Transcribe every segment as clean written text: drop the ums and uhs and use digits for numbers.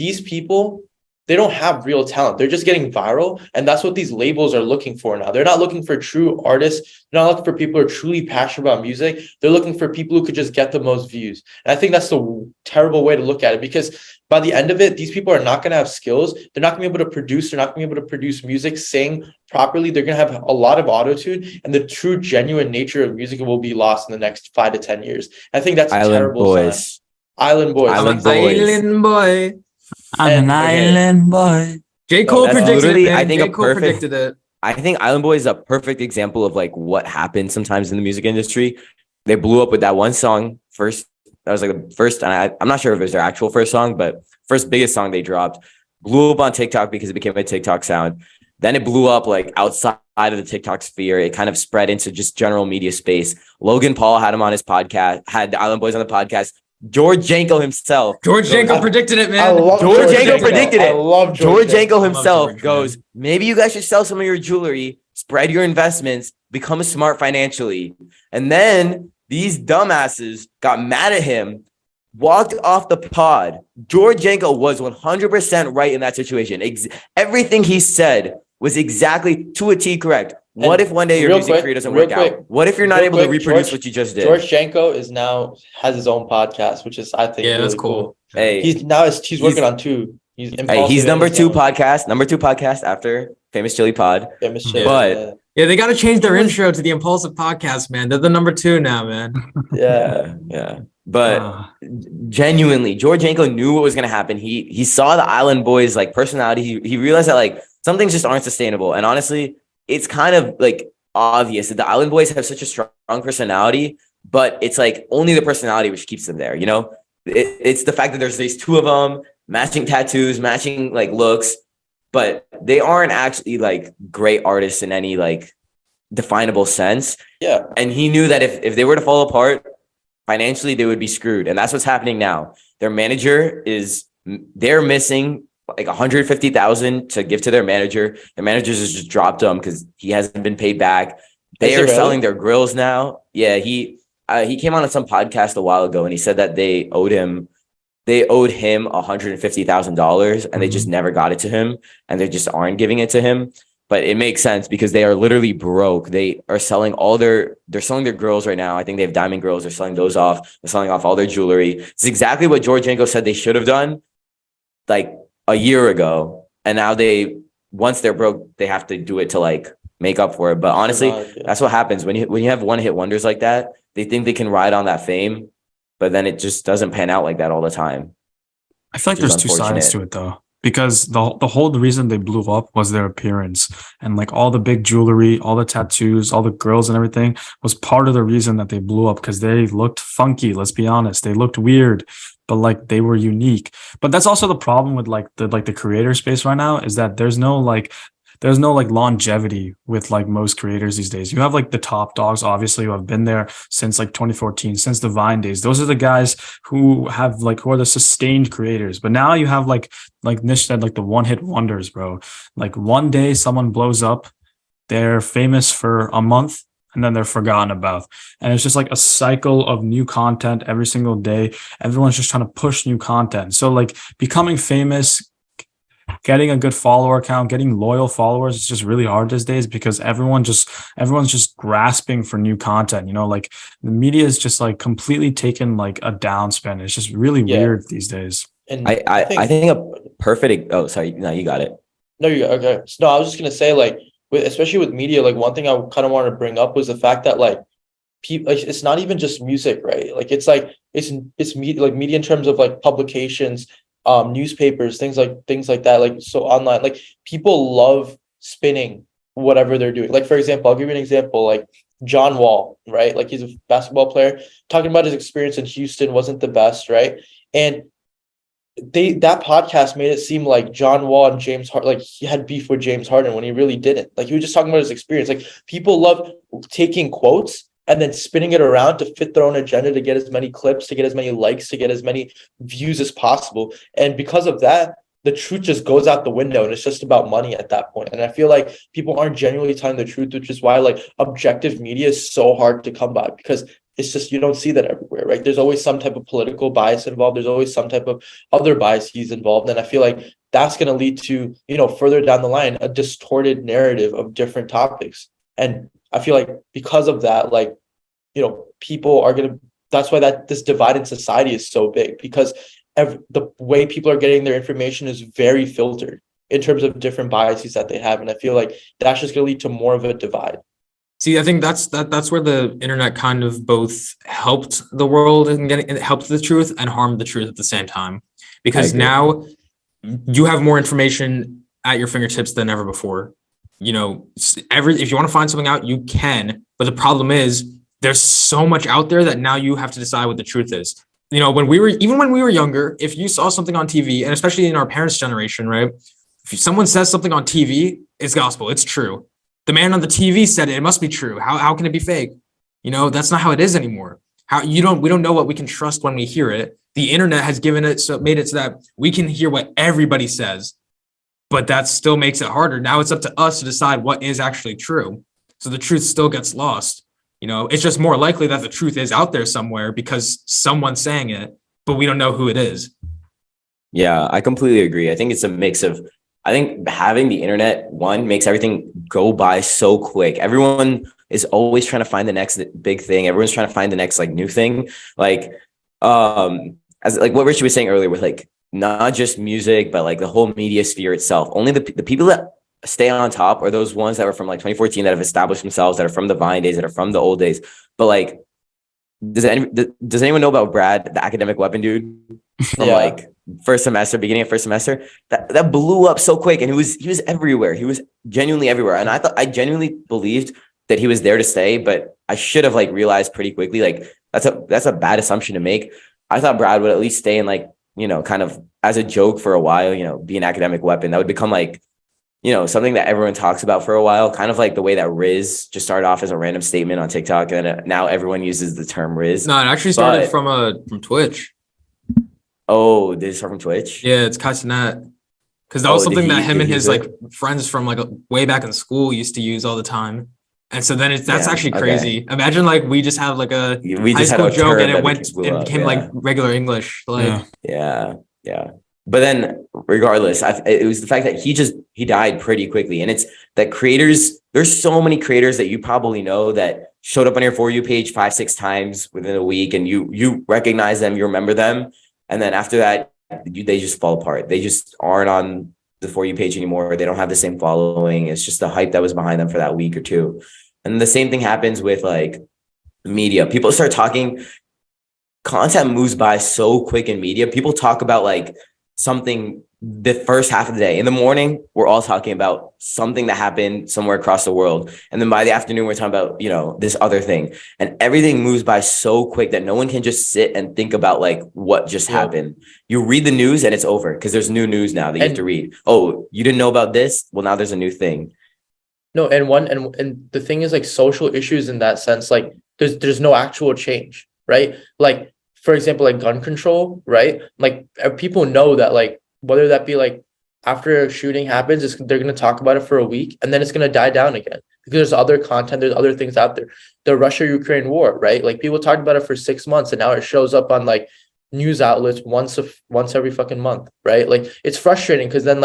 these people, they don't have real talent. They're just getting viral. And that's what these labels are looking for now. They're not looking for true artists. They're not looking for people who are truly passionate about music. They're looking for people who could just get the most views. And I think that's the terrible way to look at it, because by the end of it, these people are not going to have skills. They're not going to be able to produce. They're not going to be able to produce music, sing properly. They're going to have a lot of auto-tune, and the true, genuine nature of music will be lost in the next 5 to 10 years. I think that's a terrible sign. Island Boys. Island Boy. I'm an island boy. J. Cole predicted it, man. I think J. Cole predicted it. I think Island Boy is a perfect example of like what happens sometimes in the music industry. They blew up with that one song first. That was like the first, I'm not sure if it was their actual first song, but first biggest song they dropped. Blew up on TikTok because it became a TikTok sound. Then it blew up like outside of the TikTok sphere. It kind of spread into just general media space. Logan Paul had him on his podcast, had the Island Boys on the podcast. George Janko himself. George Janko predicted it, man. George Janko predicted it. I love George Janko himself George, goes, maybe you guys should sell some of your jewelry, spread your investments, become smart financially. And then these dumbasses got mad at him, walked off the pod. George Janko was 100% right in that situation. Everything he said was exactly to a T correct. What if one day your music career doesn't work out? What if you're not able to reproduce what you just did? Dgeorge Janko has his own podcast, which is, I think, really that's cool. Hey, he's working on 2. He's number 2 podcast after Famous Chili Pod. Famous Chili, but yeah, they got to change their intro to the Impulsive Podcast, man. They're the number 2 now, man. Yeah. But genuinely, George Janko knew what was gonna happen. He saw the Island Boys like personality. He realized that like some things just aren't sustainable. And honestly, it's kind of like obvious that the Island Boys have such a strong personality, but it's like only the personality which keeps them there. You know, it's the fact that there's these 2 of them, matching tattoos, matching like looks, but they aren't actually like great artists in any like definable sense. Yeah. And he knew that if they were to fall apart financially, they would be screwed. And that's what's happening now. Their manager they're missing like $150,000 to give to their manager. Their managers just dropped him because he hasn't been paid back. They are selling their grills now. Yeah, he came on some podcast a while ago and he said that they owed him $150,000 and they just never got it to him, and they just aren't giving it to him. But it makes sense because they are literally broke. They are selling they're selling their grills right now. I think they have diamond grills. They're selling those off. They're selling off all their jewelry. It's exactly what George Janko said they should have done like a year ago. And now once they're broke, they have to do it to like make up for it. But honestly, that's what happens when you have one hit wonders like that. They think they can ride on that fame, but then it just doesn't pan out like that all the time. I feel like there's 2 sides to it though, because the whole reason they blew up was their appearance, and like all the big jewelry, all the tattoos, all the girls and everything was part of the reason that they blew up, because they looked funky. Let's be honest, they looked weird, but like they were unique. But that's also the problem with like the creator space right now, is that there's no longevity with like most creators these days. You have like the top dogs, obviously, who have been there since like 2014, since the Vine days. Those are the guys who are the sustained creators. But now you have like Nish said, like the one hit wonders, bro. Like one day someone blows up, they're famous for a month, and then they're forgotten about. And it's just like a cycle of new content every single day. Everyone's just trying to push new content. So like becoming famous, getting a good follower count, getting loyal followers is just really hard these days, because everyone's just grasping for new content. You know, like the media is just like completely taken like a downspin. It's just really weird these days. And I think a perfect. Oh, sorry. No, you got it. No, you okay? No, I was just gonna say, like, especially with media, like one thing I kind of wanted to bring up was the fact that like people, like, it's not even just music, right? Like it's media, like media in terms of like publications, newspapers, things like that. Like, so online, like people love spinning whatever they're doing. Like, for example, I'll give you an example, like John Wall, right? Like he's a basketball player talking about his experience in Houston wasn't the best, right? And that podcast made it seem like John Wall and James Harden, like he had beef with James Harden when he really didn't. Like he was just talking about his experience. Like people love taking quotes and then spinning it around to fit their own agenda, to get as many clips, to get as many likes, to get as many views as possible. And because of that, the truth just goes out the window, and it's just about money at that point. And I feel like people aren't genuinely telling the truth, which is why like objective media is so hard to come by, because it's just you don't see that everywhere, right? There's always some type of political bias involved. There's always some type of other biases involved. And I feel like that's going to lead to, further down the line, a distorted narrative of different topics. And I feel like because of that, like, people are going to, that's why this divide in society is so big, because the way people are getting their information is very filtered in terms of different biases that they have. And I feel like that's just going to lead to more of a divide. See, I think that's where the internet kind of both helped the world and helped the truth and harmed the truth at the same time, because now you have more information at your fingertips than ever before. If you want to find something out, you can, but the problem is there's so much out there that now you have to decide what the truth is. When we were younger, if you saw something on TV, and especially in our parents' generation, right? If someone says something on TV, it's gospel, it's true. The man on the TV said it must be true. How can it be fake? That's not how it is anymore. We don't know what we can trust when we hear it. The internet has made it so that we can hear what everybody says, but that still makes it harder. Now it's up to us to decide what is actually true. So the truth still gets lost. It's just more likely that the truth is out there somewhere because someone's saying it, but we don't know who it is. Yeah, I completely agree. I think it's a mix of, I think having the internet, one, makes everything go by so quick. Everyone is always trying to find the next big thing. Everyone's trying to find the next new thing. As what Richie was saying earlier with not just music, but the whole media sphere itself. Only the people that stay on top are those ones that were from 2014 that have established themselves, that are from the Vine days, that are from the old days. But does anyone know about Brad, the academic weapon dude from first semester, beginning of first semester? That blew up so quick, and he was everywhere. He was genuinely everywhere. And I genuinely believed that he was there to stay, but I should have realized pretty quickly, that's a bad assumption to make. I thought Brad would at least stay in kind of as a joke for a while, be an academic weapon. That would become something that everyone talks about for a while, kind of the way that Riz just started off as a random statement on TikTok, and then now everyone uses the term Riz. No, it actually started from Twitch. Oh, did it start from Twitch? Yeah, it's Kaisenet. Because that was something that him and his friends from way back in school used to use all the time. And so then that's actually crazy. Okay. Imagine we just have a high school joke and it became regular English. Yeah. But then regardless, it was the fact that he died pretty quickly. And it's that there's so many creators that you probably know that showed up on your For You page 5-6 times within a week, and you recognize them, you remember them. And then after that, they just fall apart. They just aren't on the For You page anymore. They don't have the same following. It's just the hype that was behind them for that week or two. And the same thing happens with media. People start talking, content moves by so quick in media. People talk about something the first half of the day. In the morning, we're all talking about something that happened somewhere across the world. And then by the afternoon, we're talking about, this other thing. And everything moves by so quick that no one can just sit and think about what just happened. You read the news and it's over because there's new news now that you have to read. Oh, you didn't know about this? Well, now there's a new thing. No, and the thing is social issues in that sense, there's no actual change, right? For example, gun control, right? People know that whether that be after a shooting happens, they're going to talk about it for a week and then it's going to die down again because there's other content, there's other things out there. The Russia-Ukraine war, right? People talked about it for 6 months and now it shows up on news outlets once every fucking month, right? It's frustrating because then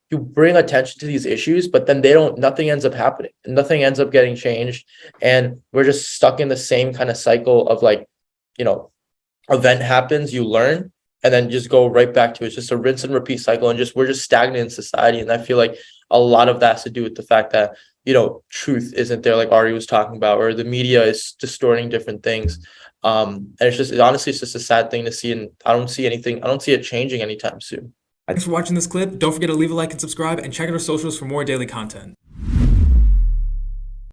you bring attention to these issues, but then nothing ends up happening. Nothing ends up getting changed. And we're just stuck in the same kind of cycle of event happens, you learn, and then just go right back to it. It's just a rinse and repeat cycle. And we're just stagnant in society. And I feel a lot of that has to do with the fact that, truth isn't there, like Ari was talking about, or the media is distorting different things. And honestly, it's just a sad thing to see. And I don't see it changing anytime soon. Thanks for watching this clip. Don't forget to leave a like and subscribe and check out our socials for more daily content.